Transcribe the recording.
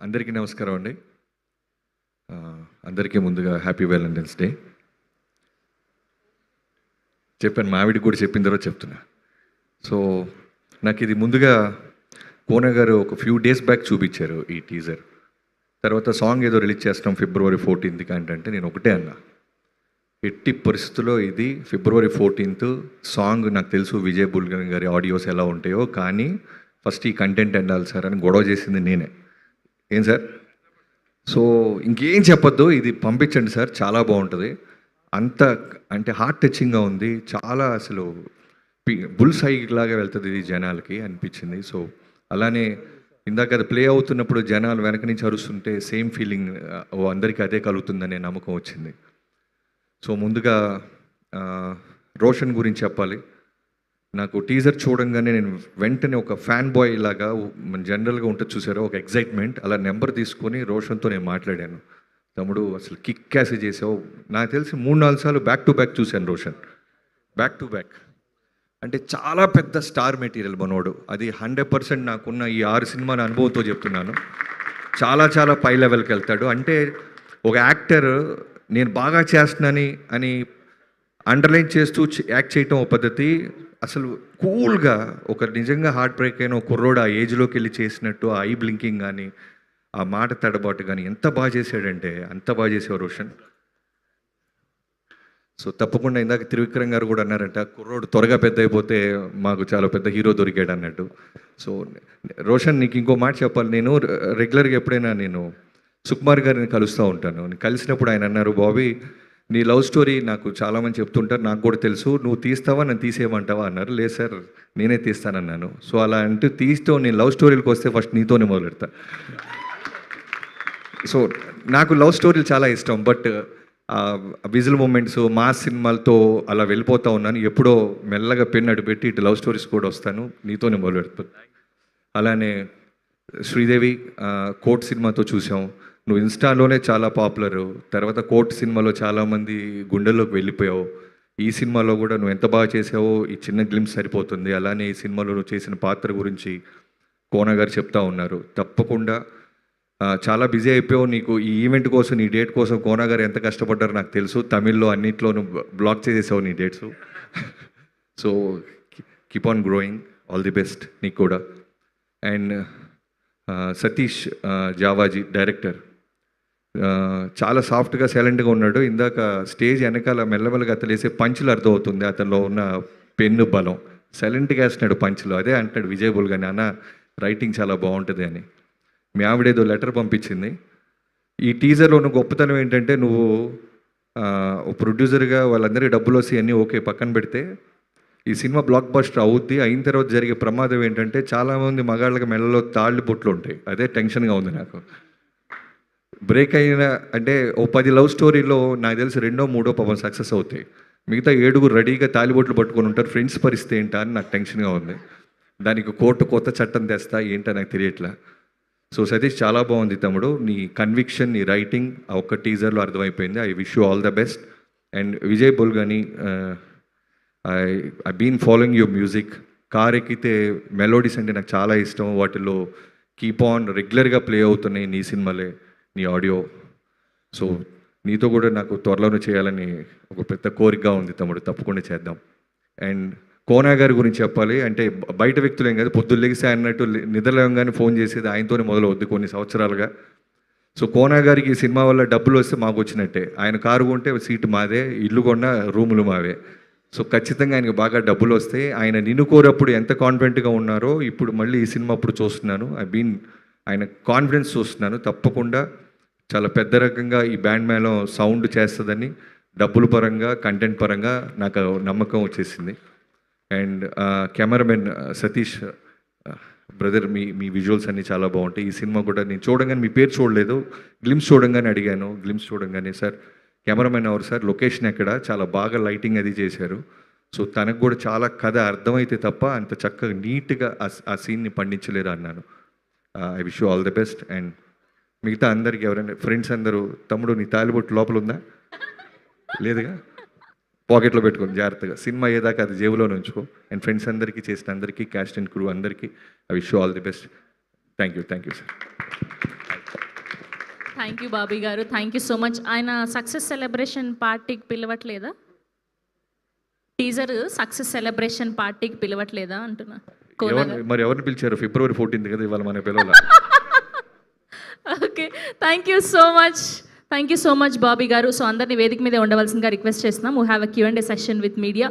అందరికీ నమస్కారం అండి. అందరికీ ముందుగా హ్యాపీ వ్యాలంటైన్స్ డే. చెప్పాను, మా ఆవిడకి కూడా చెప్పిన తర్వాత చెప్తున్నా. సో నాకు ఇది ముందుగా కోన గారు ఒక ఫ్యూ డేస్ బ్యాక్ చూపించారు ఈ టీజర్. తర్వాత సాంగ్ ఏదో రిలీజ్ చేస్తాం February 14th అంటే నేను ఒకటే అన్నా, ఎట్టి పరిస్థితుల్లో ఇది February 14th సాంగ్ నాకు తెలుసు విజయ్ బుల్గన్ గారి ఆడియోస్ ఎలా ఉంటాయో, కానీ ఫస్ట్ ఈ కంటెంట్ ఎండాలి సార్ అని గొడవ చేసింది నేనే. ఏం సార్, సో ఇంకేం చెప్పొద్దు, ఇది పంపించండి సార్, చాలా బాగుంటుంది. అంత అంటే హార్ట్ టచింగ్గా ఉంది, చాలా అసలు బుల్ సైడ్ లాగా వెళ్తుంది ఇది జనాలకి అనిపించింది. సో అలానే ఇందాక అది ప్లే అవుతున్నప్పుడు జనాలు వెనక నుంచి అరుస్తుంటే సేమ్ ఫీలింగ్ అందరికీ అదే కలుగుతుందనే నమ్మకం వచ్చింది. సో ముందుగా రోషన్ గురించి చెప్పాలి. నాకు టీజర్ చూడంగానే నేను వెంటనే ఒక ఫ్యాన్ బాయ్ లాగా మన జనరల్గా ఉంటుంది చూసారో, ఒక ఎగ్జైట్మెంట్, అలా నెంబర్ తీసుకొని రోషన్తో నేను మాట్లాడాను. తమ్ముడు అసలు కిక్ క్యాసి చేసావు. నాకు తెలిసి 3-4 సార్లు బ్యాక్ టు బ్యాక్ చూశాను రోషన్, బ్యాక్ టు బ్యాక్. అంటే చాలా పెద్ద స్టార్ మెటీరియల్ మనోడు, అది 100% నాకున్న ఈ 6 సినిమాల అనుభవంతో చెప్తున్నాను. చాలా చాలా పై లెవెల్కి వెళ్తాడు. అంటే ఒక యాక్టర్ నేను బాగా చేస్తున్నాను అని అండర్లైన్ చేస్తూ యాక్ట్ చేయటం ఒక పద్ధతి, అసలు కూల్గా ఒక నిజంగా హార్ట్ బ్రేక్ అయిన ఒక కుర్రోడు ఆ ఏజ్లోకి వెళ్ళి చేసినట్టు ఆ ఐ బ్లింకింగ్ కానీ ఆ మాట తడబాటు కానీ ఎంత బాగా చేశాడంటే అంత బాగా చేసావు రోషన్. సో తప్పకుండా ఇందాక త్రివిక్రమ్ గారు కూడా అన్నారంట, కుర్రోడు త్వరగా పెద్ద అయిపోతే మాకు చాలా పెద్ద హీరో దొరికాడు అన్నట్టు. సో రోషన్, నీకు ఇంకో మాట చెప్పాలి. నేను రెగ్యులర్గా ఎప్పుడైనా నేను సుకుమార్ గారిని కలుస్తూ ఉంటాను. కలిసినప్పుడు ఆయన అన్నారు, బాబీ నీ లవ్ స్టోరీ నాకు చాలామంది చెప్తుంటారు, నాకు కూడా తెలుసు, నువ్వు తీస్తావా నన్ను తీసేయమంటావా అన్నారు. లేదు సార్ నేనే తీస్తానన్నాను. సో అలా అంటూ తీస్తూ నేను లవ్ స్టోరీలకు వస్తే ఫస్ట్ నీతోనే మొదలు పెడతా. సో నాకు లవ్ స్టోరీలు చాలా ఇష్టం, బట్ విజువల్ మూమెంట్స్ మా సినిమాలతో అలా వెళ్ళిపోతూ ఉన్నాను. ఎప్పుడో మెల్లగా పెన్ను అటు పెట్టి ఇటు లవ్ స్టోరీస్ కూడా వస్తాను, నీతోనే మొదలు పెడతాను. అలానే శ్రీదేవి కోర్ట్ సినిమాతో చూసాం, నువ్వు ఇన్స్టాలోనే చాలా పాపులరు. తర్వాత కోర్ట్ సినిమాలో చాలామంది గుండెల్లోకి వెళ్ళిపోయావు. ఈ సినిమాలో కూడా నువ్వు ఎంత బాగా చేసావో ఈ చిన్న గ్లిమ్స్ సరిపోతుంది. అలానే ఈ సినిమాలో నువ్వు చేసిన పాత్ర గురించి కోన గారు చెప్తా ఉన్నారు. తప్పకుండా చాలా బిజీ అయిపోయావు. నీకు ఈ ఈవెంట్ కోసం నీ డేట్ కోసం కోన గారు ఎంత కష్టపడ్డారో నాకు తెలుసు. తమిళ్లో అన్నింటిలో నువ్వు బ్లాక్ చేసేసావు నీ dates. So keep on growing, all the best నీకు కూడా. అండ్ సతీష్ జావాజీ డైరెక్టర్ చాలా సాఫ్ట్గా సైలెంట్గా ఉన్నాడు. ఇందాక స్టేజ్ వెనకాల మెల్లమెల్లగా అతలేసే పంచులు అర్థమవుతుంది అతనిలో ఉన్న పెన్ను బలం. సైలెంట్గా వేస్తున్నాడు పంచులు. అదే అంటాడు విజయ్ బుల్గన్, అన్న రైటింగ్ చాలా బాగుంటుంది అని. మీ ఆవిడేదో లెటర్ పంపించింది. ఈ టీజర్లో ఉన్న గొప్పతనం ఏంటంటే, నువ్వు ప్రొడ్యూసర్గా వాళ్ళందరికీ డబ్బులు వస్తాయి అన్నీ ఓకే పక్కన పెడితే, ఈ సినిమా బ్లాక్ బస్టర్ అవుద్ది. అయిన తర్వాత జరిగే ప్రమాదం ఏంటంటే, చాలామంది మగాళ్ళకి మెల్లలో తాళ్ళు బొట్లు ఉంటాయి. అదే టెన్షన్గా ఉంది నాకు. బ్రేక్ అయిన అంటే ఓ 10 లవ్ స్టోరీలో నాకు తెలిసి 2-3 పాపం సక్సెస్ అవుతాయి. మిగతా 7 రెడీగా తాలిబొట్లు పట్టుకొని ఉంటారు. ఫ్రెండ్స్ పరిస్థితి ఏంటా అని నాకు టెన్షన్గా ఉంది. దానికి కోర్టు కొత్త చట్టం తెస్తా ఏంటో నాకు తెలియట్లా. సో సతీష్, చాలా బాగుంది తమ్ముడు, నీ కన్విక్షన్, నీ రైటింగ్ ఆ ఒక్క టీజర్లో అర్థమైపోయింది. I wish you all the best. And Vijay Bulganin, I been following your music. Car ఎక్కితే మెలోడీస్ అంటే నాకు చాలా ఇష్టం. వాటిలో కీప్ ఆన్ రెగ్యులర్గా ప్లే అవుతున్నాయి నీ సినిమాలే, నీ ఆడియో. సో నీతో కూడా నాకు త్వరలోనే చేయాలని ఒక పెద్ద కోరికగా ఉంది తమ్ముడు, తప్పకుండా చేద్దాం. అండ్ కోన గారి గురించి చెప్పాలి అంటే, బయట వ్యక్తులేం కాదు, పొద్దున్న లెగిసి అన్నట్టు నిద్రలేవగానే ఫోన్ చేసేది ఆయనతోనే మొదలవుద్ది కొన్ని సంవత్సరాలుగా. సో కోన గారికి సినిమా వల్ల డబ్బులు వస్తే మాకు వచ్చినట్టే. ఆయన కారు కొంటే సీటు మాదే, ఇల్లు కొన్న రూములు మావే. సో ఖచ్చితంగా ఆయనకు బాగా డబ్బులు వస్తాయి. ఆయన నిన్ను కోరప్పుడు ఎంత కాన్ఫిడెంట్గా ఉన్నారో ఇప్పుడు మళ్ళీ ఈ సినిమా అప్పుడు చూస్తున్నాను. ఆయన కాన్ఫిడెన్స్ చూస్తున్నాను. తప్పకుండా చాలా పెద్ద రకంగా ఈ బ్యాండ్ మేళం సౌండ్ చేస్తుందని డబ్బుల పరంగా కంటెంట్ పరంగా నాకు నమ్మకం వచ్చేసింది. And cameraman Satish brother, me visuals అన్నీ చాలా బాగుంటాయి. ఈ సినిమా కూడా నేను చూడంగానే, మీ పేరు చూడలేదు, గ్లిమ్స్ చూడంగానే అడిగాను. గ్లిమ్స్ చూడంగానే సార్ కెమెరామెన్ ఎవరు సార్, లొకేషన్ ఎక్కడ, చాలా బాగా లైటింగ్ అది చేశారు. సో తనకు కూడా చాలా కథ అర్థమైతే తప్ప అంత చక్కగా నీట్గా ఆ సీన్ని పండించలేరు అన్నాను. I wish you all the best. And మిగతా అందరికీ ఎవరైనా ఫ్రెండ్స్ అందరూ, తమ్ముడు నీ తాలిబొట్టు లోపల ఉందా లేదుగా, పాకెట్లో పెట్టుకోండి జాగ్రత్తగా, సినిమా అయ్యేదాకా అది జేబులోనే ఉంచుకో. అండ్ ఫ్రెండ్స్ అందరికీ, చేసిన అందరికీ, క్యాస్ట్ అండ్ క్రూ అందరికీ I wish you all the best. Thank you sir. Thank you Bobby గారు, థ్యాంక్ యూ సో మచ్. ఆయన సక్సెస్ సెలబ్రేషన్ పార్టీకి పిలవట్లేదా? టీజర్ సక్సెస్ సెలబ్రేషన్ పార్టీకి పిలవట్లేదా అంటున్నా. మరి ఎవరిని పిలిచారు? February 14th కదా ఇవాళ మన పిలవాల. Okay, thank you so much Bobby garu. సో అందరినీ వేదిక మీద ఉండవలసిందిగా రిక్వెస్ట్ చేస్తున్నాం. We have a Q&A session with media.